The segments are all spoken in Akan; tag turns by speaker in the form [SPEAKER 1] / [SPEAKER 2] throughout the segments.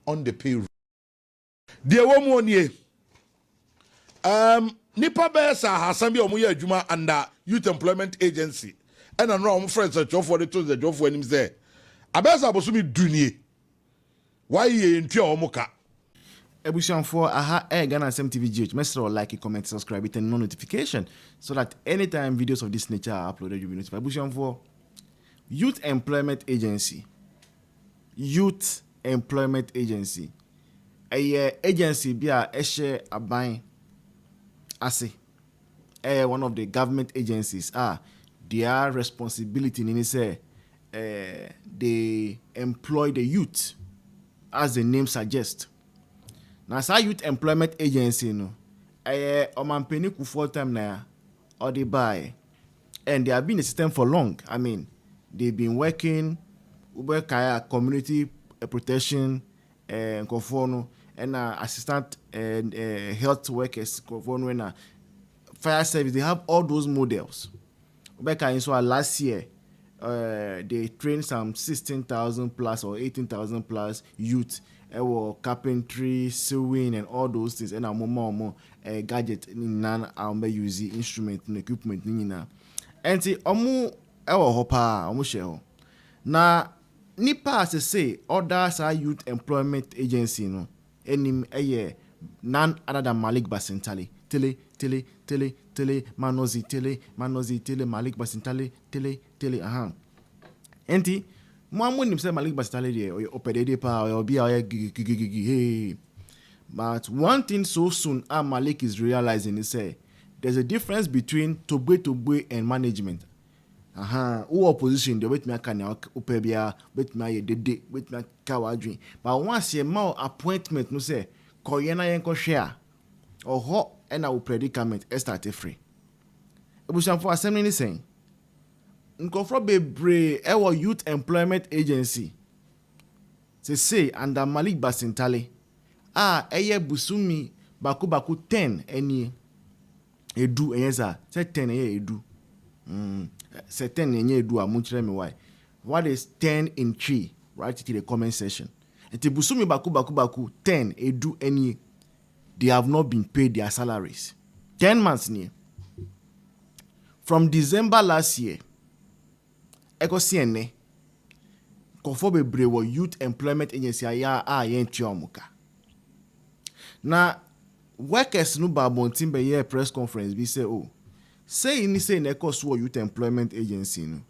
[SPEAKER 1] on the payroll. Dear woman, nipa besa hasambi omuye adwuma under Youth Employment Agency. And I know friends a job for the job for him there. Abesa bosumi dunie. Why ye ntia omuka?
[SPEAKER 2] Ebusian for aha Ghana SMTV GH. Make sure like, comment, subscribe, and no notification so that anytime videos of this nature are uploaded, you'll be notified. Ebusian for Youth Employment Agency. Youth Employment Agency. A agency be a share a buying. I say, one of the government agencies their responsibility in say they employ the youth, as the name suggests. Now, sa Youth Employment Agency no, omampeni ku full time na or they buy, and they have been in the system for long. I mean, they've been working with community protection and assistant and health workers and fire service. They have all those models. So last year, they trained some 16,000 plus or 18,000 plus youth. Carpentry, sewing, and all those things. And more gadget nan use instrument and equipment nina. And see hopa share. Na nipa say others are Youth Employment Agency no. Enim none other than Malik Basintale. Tele Manozi tele Malik Basintale tele aha. Enti Mwamu nimse Malik Basintale de opedede pa obi hey. But one thing so soon Malik is realizing is there's a difference between togbe and management. Who opposition they wait me akanya opebia wait me dede wait me kawadwin. But once you more appointment no say koyena yenko share or ho and our predicament start free. Ebusan for assembly ni saying nkofro bebre ewo Youth Employment Agency say under Malik Basintale eye busumi baku 10 eni edu enyeza say 10 eye edu say 10 enye edu amunchire me why what is 10 in 3 write it in the comment section enti busumi baku 10 edu eni they have not been paid their salaries 10 months near from December last year. Eko sienne kofo bebre wo Youth Employment Agency yentiomuka. Na workers no ba bontin be ye press conference bi say ni say na eko so Youth Employment Agency no.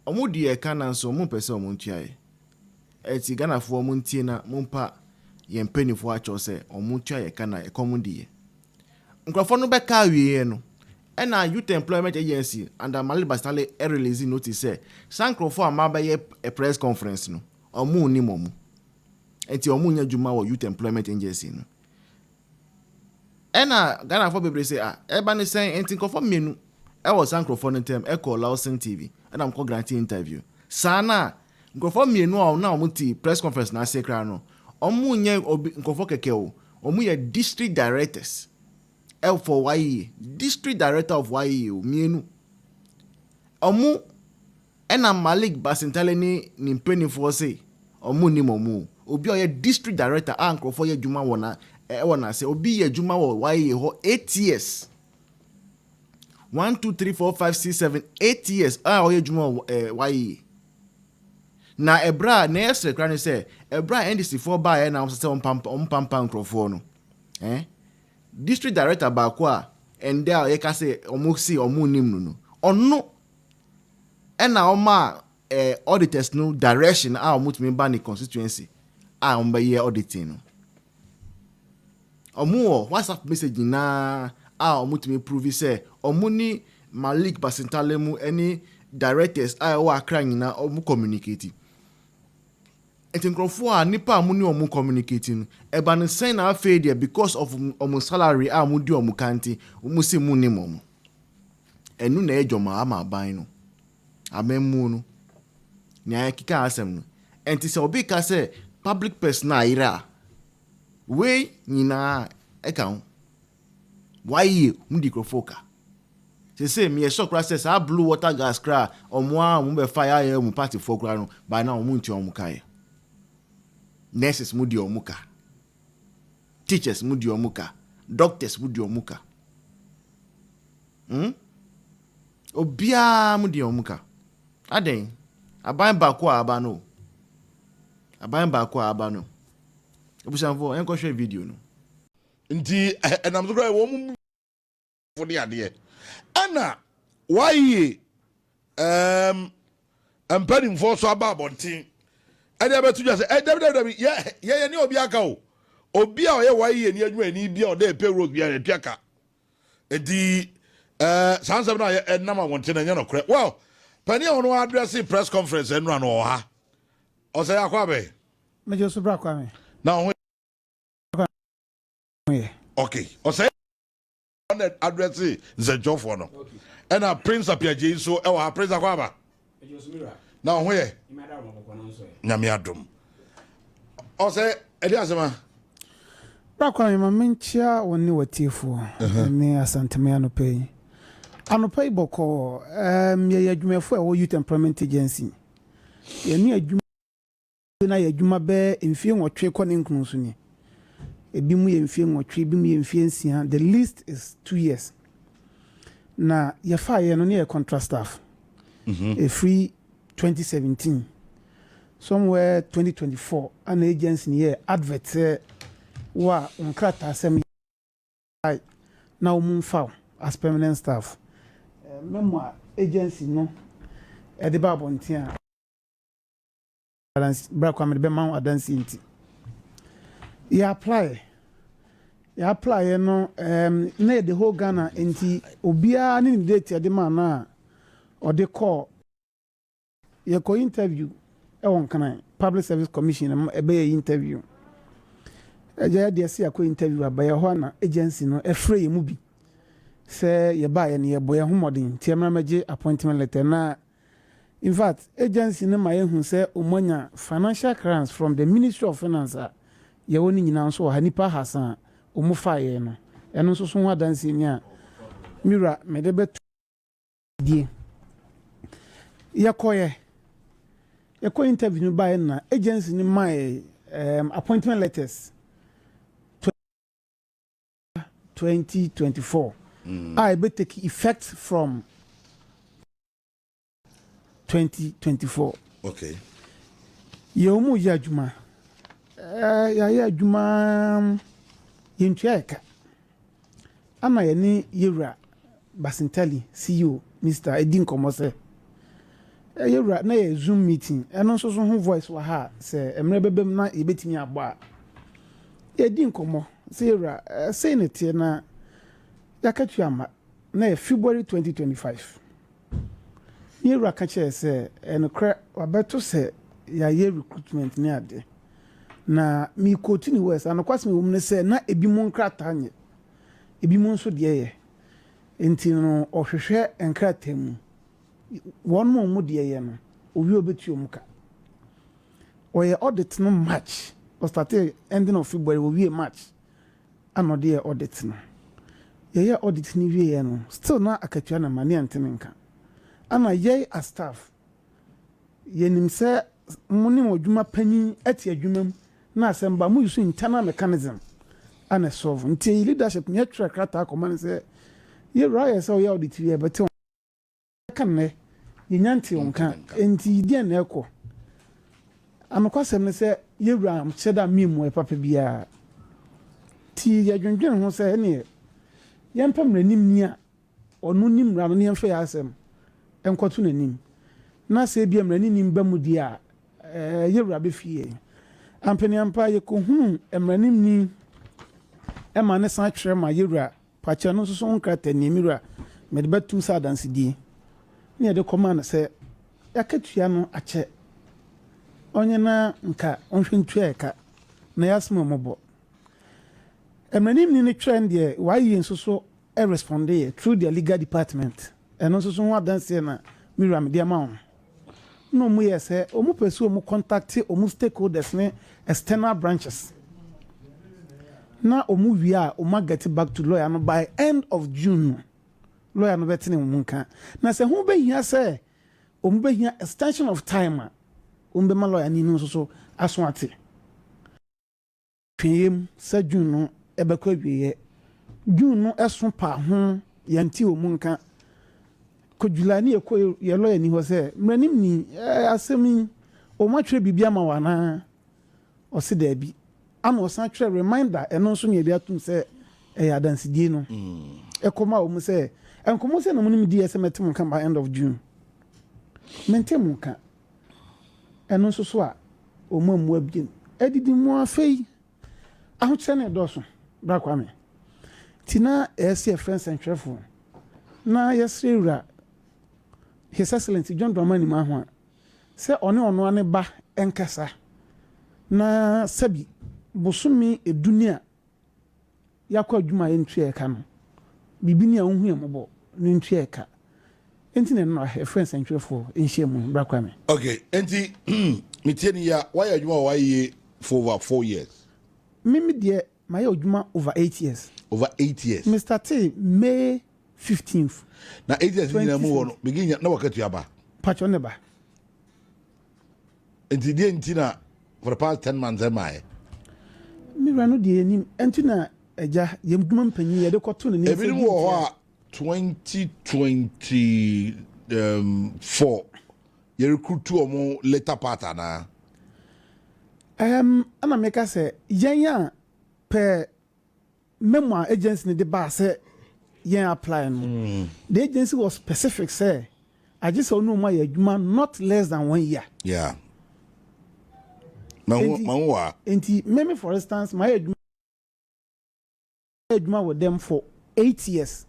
[SPEAKER 2] Omo di e kan nso omo pese omo ntua ye. Eti Ghana fo omo ntie na mompa ye mpanifo a cho say omo ntua ye kan na ekomo di ye. Nkrofo no be ka wie no. And our Youth Employment Agency under Malik Basintale release notice say Sankrofo amabaye a press conference no omu ni momu enti omu nya djuma wo Youth Employment Agency no ena Ghana for bebre say eba ni say enti nkofo menu e wo Sankrofo no tem e call Lawson TV and am ko grant interview sana nkofo menu a na omu ti press conference na sekra no omu nya nkofo keke o omu ye district directors for YE, district director of YE, mienu. Omu ena Malik Basintale ni mpeni for say omu ni momu. Obi oye district director Nkrofo ye juma wona say obi ye juma wo YE ho 8 years. 1 2 3 4 5 6 7 8 years oye juma YE. Na ebra na esre kra ni say ebra NDC for buy na say on pampa Nkrofo no. District director bakwa and there you can say omuksi omunim no ono ena oma auditors no direction omutumi ba ni constituency omba ye auditing no omu WhatsApp message na omutumi prove say omuni Malik Basintale mu any directors wa akra nyina omu communicate eti nkrofo nipa amuni omu communicating eba ne sen na failure because of omu salary amudi omu kanti omu se mu ni momu enu na ejoma ama ban no amemu no ni ayakika asem no enti se obi ka se public person ira we nyina eka why mudi krofoka se me shock process blue water gas cra omu be fire mu party for cra no by now omu nti omu kai nurses mu di omuka, teachers mu di omuka, doctors mu di omuka. Obia mu di omuka. Aden aban baako aba no. Aban baako aba no. Obusanfo enko hwe video no.
[SPEAKER 1] Nti enam so kra wo mu for the ade. Ana why ampanim for so aba bontin. Ade abetu just ye ni obi aka o. Obi a oye why ni adwuma ni bia o dey pay road bia retuaka. Edi sansam na enam awonten anya no kra. Well, pani ono address press conference enra no ha. O say akwa be.
[SPEAKER 3] Me just bra kwa me.
[SPEAKER 1] Now okay. O say on the address the job for no. Okay. And a prince appear so e wa prince akwa ba. Now where? Nyame adom. O say e dey asema.
[SPEAKER 3] Bra kwa me ma menchia woni watifo. Me asanteme anopai. Anopai boko ye adwumefo e wo youth employment agency. Ye ni adwuma na ye adwuma be mfie nwotwe kɔ ne nkunu so ni. Ebi mu ye mfie nwotwe, ebi mu ye mfie nsia. The least is 2 years. Na ye fa ye no ne contract staff. A free 2017. Somewhere 2024 an agency ni advert wa unkrata asem na umumfa as permanent staff. Memoir agency no e de ba bontia balance bra kwa me be man adansi nti you apply no na the whole Ghana nti obia ni date de man na o de call ye ko interview e won kan public service commission e be interview e je de se akọ interview abaye ho na agency no e free mu bi se ye ba ye ne ye boye homodin tiamra magye appointment letter na. In fact, agency no my hu say omonya financial grants from the Ministry of Finance. Ye woni nyina so ha nipa hasan omufa ye no. Eno so so ho adanse ni a mira me de betu die. Ye koye interview no ba na agency ni my appointment letters 2024. I be take effect from 2024.
[SPEAKER 1] Okay.
[SPEAKER 3] Yomu ya juma. Ya juma yintueka. Ama yani Yera Basintale CEO Mr. Edin Komose. Yera na ye Zoom meeting. Eno so ho voice wa ha se emre bebem na yebetimi agba. Edin Komo se Yera say ne tie na yakatu ama na February 2025. Yera ka che se enokra wabeto se ya ye recruitment ni ade na mi continue west anokwase me womne se na ebi mo nkrata anye ebi mo nso de ye enti no ohwehwe enkrata mu won mo de ye no owi obetu omuka oye audit no match o start ending of February owi match anode ye audit no ye audit ni wie ye no still na akatua na mane antenenka ana ye as staff yenim se muni odwuma pani ati adwumam na asemba mu use internal mechanism ana solve nti leadership me track rata command se ye right so ye audit ye but kan ne ye nyanti onka nti die na ekọ amakwasem ne se ye ram cheda mimu e papa bia ti ye dwendwen ho se ne ye mpam ranim ni a onu nim ra no ne mfa ya asem enkoto nanim na se bia mrani nim ba mu dia yewra be fie ampani ampa ye ko hu emranim ni e ma ne san twere ma yewra pacha no so nkrata ni miwra me de batu sa dance die ne de command se yakatua no ache onye na nka onhwentu eka na yasmo mobo emranim ni ne trend ye why yin so e respond through their legal department eno so ho dance na miwra me de ma no mu yese omu pesu omu contact omu stakeholders ne external branches na omu wia omu get back to lawyer no by end of June lawyer no betene mu nka na se hu be hia se omu be hia extension of time omu be ma lawyer ni no so aso ate twem sa June no ebekwa wiye June no eso pa ho yanti o munka ko July ni ekọ ye lawyer ni ho se mranim ni asemi o ma twa bibia ma wana o se da bi ama o san twa reminder eno nso ne bi atum se adansidie no ekoma o mu se enkomo se no munim di esemetem kan by end of June mentem kan eno nso so a o mu amu abien edidi mu afei ahokyere ne doso bra kwame tina ese friends and travel na yesrewura His Excellency John Dramani Mahua se ono ane ba enkasa na sabi bosumi edunia yakwa adwuma entue ka no bibini a ohun emobo no ntue ka enti ne no friends and travel enhye mu bra kwame
[SPEAKER 1] okay enti mitieni ya why adwuma why for over 4 years
[SPEAKER 3] mimi de my adwuma over 8 years
[SPEAKER 1] over 8 years
[SPEAKER 3] Mr. T May 15th
[SPEAKER 1] na 8 years ni na mu wono begin na wakatu aba
[SPEAKER 3] patcho ne ba
[SPEAKER 1] enti die enti na for the past 10 months am I
[SPEAKER 3] mi ranu de enim enti na eja yem duma mpanyi ye de koto ne
[SPEAKER 1] ebi mu wo a 2024 ye recruit omo later part na
[SPEAKER 3] ana meka se yenya per memoir agency ne de ba se yen apply no the agency was specific say I just saw no my adwuma not less than 1 year
[SPEAKER 1] yeah manwa
[SPEAKER 3] enti me for instance my adwuma with them for 8 years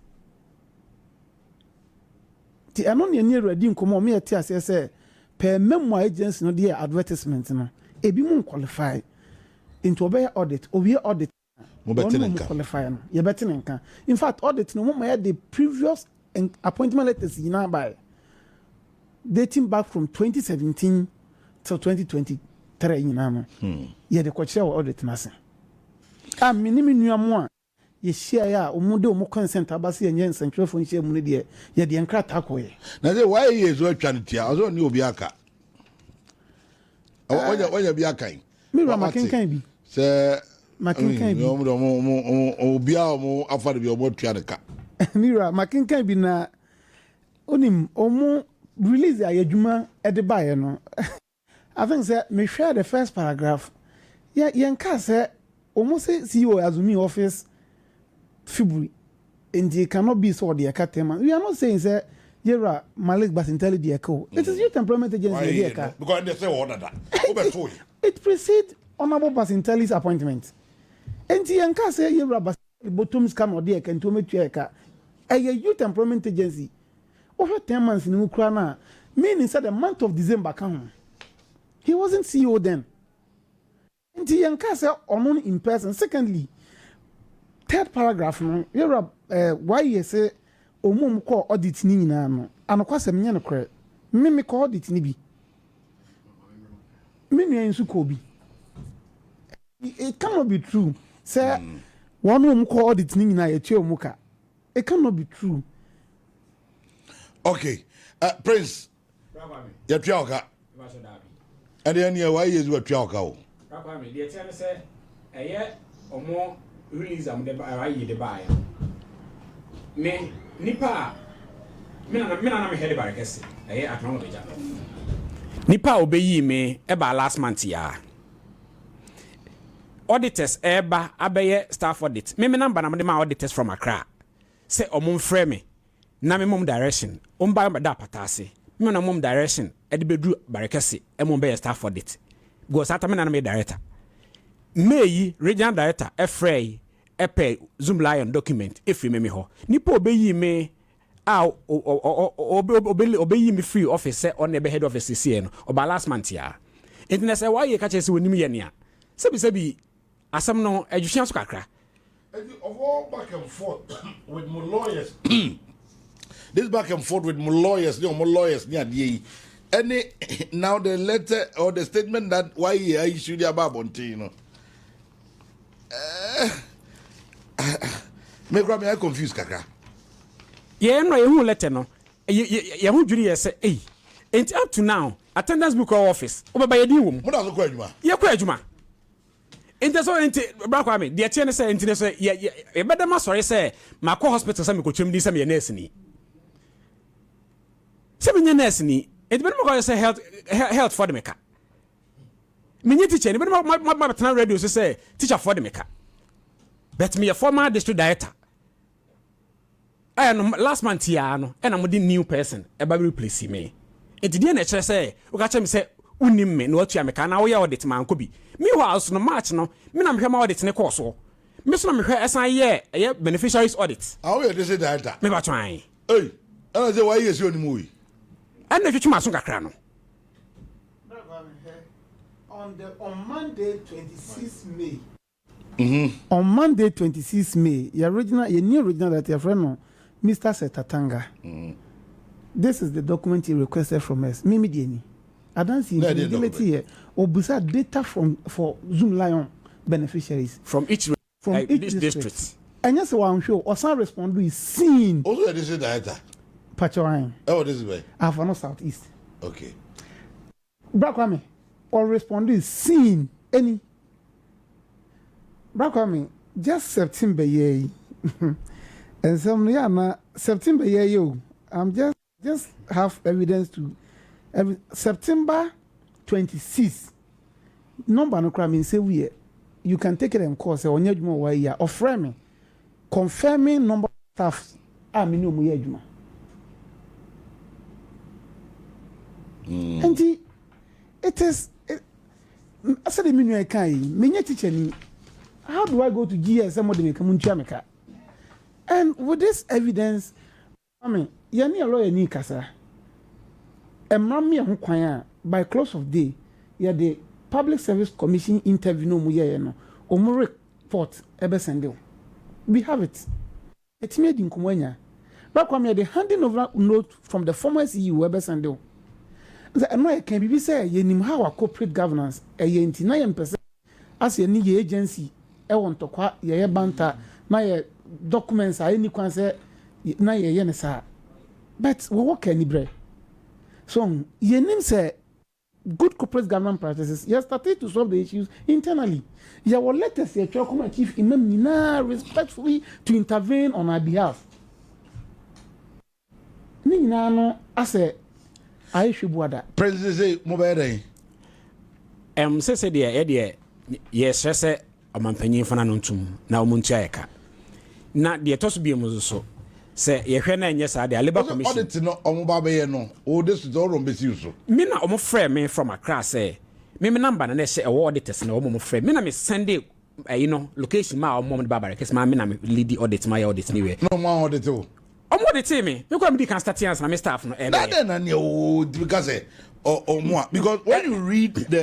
[SPEAKER 3] ti ano ne ni ready nkomo me ati ase say per memoir agency no dey advertisement no ebi mu qualify into obey audit owie audit
[SPEAKER 1] mo betinenka
[SPEAKER 3] qualify no ye betinenka in fact audit no mo the previous appointment letters yina by dating back from 2017 till 2023 yina no ye de kwache audit na se a minimi nuamo a ye share ya omude omo consent abase yenye nsentwefo nhyia mu ne de ye de nkrata akoye
[SPEAKER 1] na say why years we twanetia ozo ni obi aka onya bi aka
[SPEAKER 3] mi ra makenkan bi
[SPEAKER 1] se
[SPEAKER 3] makenkan bi
[SPEAKER 1] obi a mo afade bi omo tua ne ka
[SPEAKER 3] mi ra makenkan bi na onim omo release ayadwuma edibaye no I think say me share the first paragraph yenka say omo say CEO Azumi office February and it cannot be so the academy. We are not saying say Yera Malik Basintale the echo. It is youth employment agency the echo.
[SPEAKER 1] Because they say order that.
[SPEAKER 3] It precedes Honorable Basintale's appointment. And the Yanka say Yera Basintale bottoms come or the echo and to make eka. A youth employment agency over 10 months in Ukraine, meaning said the month of December come. He wasn't CEO then. And the Yanka say on in person. Secondly, third paragraph no yera why you say omum ko audit ni nyina no anokwasem nye no kre me ko audit ni bi me nua nsu ko bi it cannot be true say one ko audit ni nyina ye tue omuka it cannot be true
[SPEAKER 1] okay Prince ya tue oka and then why you do tue oka o
[SPEAKER 4] papa me dey tell me say eye omo release am the ayi the buy me nipa me na me head barekese eh atno be ja nipa obeyi me e ba last month ya auditors eba abeye staff audit me number na me ma auditors from Accra say omum frame me na me mom direction ba da patase me na mom direction e de bedu barekese e mom be staff audit go sata me na me director meyi regional director efrey epe Zoom lion document if me ho nipa obeyi me a obeyi me free office on the head office CC no oba last month ya internet say why you catch say wonim ye ne a sebi asem no adwuhia so kakra
[SPEAKER 1] of all back and forth with more lawyers this back and forth with more lawyers near the any now the letter or the statement that why he issued the ababonte you know me I confused kaka
[SPEAKER 4] ye no ye hu letter no ye hu dwiri ye say eh enti up to now attendance book office obaba ye din wo mu
[SPEAKER 1] mo da so kwa adwuma
[SPEAKER 4] ye kwa adwuma Inte so inte bra kwa me. De tie ne say inte so ye beda ma sorry say ma ko hospital say me ko twem di say me nurse ni. Say me nurse ni. Enti beda ma ko say health for the meka. Me ni teacher ni beda ma betena radio say teacher for the meka. But me a former district director. I know last month here no and I'm the new person e ba replace me. Enti dey na chere say o ka chere me say unim me no atua me ka na wo ya audit man ko bi. Me house no match no me na me hwe ma audit ne course so. Me so na me hwe esan ye beneficiaries audit.
[SPEAKER 1] How you dey say that?
[SPEAKER 4] Me ba twan.
[SPEAKER 1] Hey, I say why you say onimu yi?
[SPEAKER 4] And na twetuma so kakra no.
[SPEAKER 3] On Monday 26 May. On Monday 26 May, your new original that your friend no, Mr. Setatanga. This is the document he requested from us. Mimi Dieni. I don't see here. Obusa data for Zoom Lion beneficiaries
[SPEAKER 4] from each district.
[SPEAKER 3] And yes, one show or some respond is seen.
[SPEAKER 1] Also, this is data.
[SPEAKER 3] Pachoine.
[SPEAKER 1] Oh, this is way.
[SPEAKER 3] Avano Southeast.
[SPEAKER 1] Okay.
[SPEAKER 3] Brakwame or respond is seen any. Brakwame just September year. And some September year you. I'm just have evidence to September 26th. Number no crime say we you can take it and call say onye adwuma wa ya offer me confirming number of staff me no mu adwuma. And it is I said the menu I can me teacher ni how do I go to GS somebody make come ntua and with this evidence I mean ya ni lawyer ni kasa emami ho kwan by close of day ya the Public Service Commission interview no mu ye no omo report ebe sende we have it etime di nkomanya back when the handing over note from the former CEO ebe sende the no can be say ye nim how corporate governance e ye 99% as ye ni agency e won to kwa ye banta na ye documents a any kwan say na ye ne sa but we work any bre so ye nim say good corporate government practices you started to solve the issues internally you will let us your come chief imam nina respectfully to intervene on our behalf ni nina no ase aishu buada
[SPEAKER 1] President say mobile dey
[SPEAKER 4] say de yes say amampanyin fana no ntum na omuntia yeka na de to so bi mu so say ye hwe na enye sa de labor commission
[SPEAKER 1] audit no omoba be ye no o this is all on besi so
[SPEAKER 4] me na omo frɛ me from Accra say me number na she e auditors na omo frɛ me na me send location ma omo de babare kes ma me na me lead audit ma ya audit ni we
[SPEAKER 1] no ma audit o
[SPEAKER 4] omo audit me ko am di can start answer na me staff no
[SPEAKER 1] na den na ne o because when you read the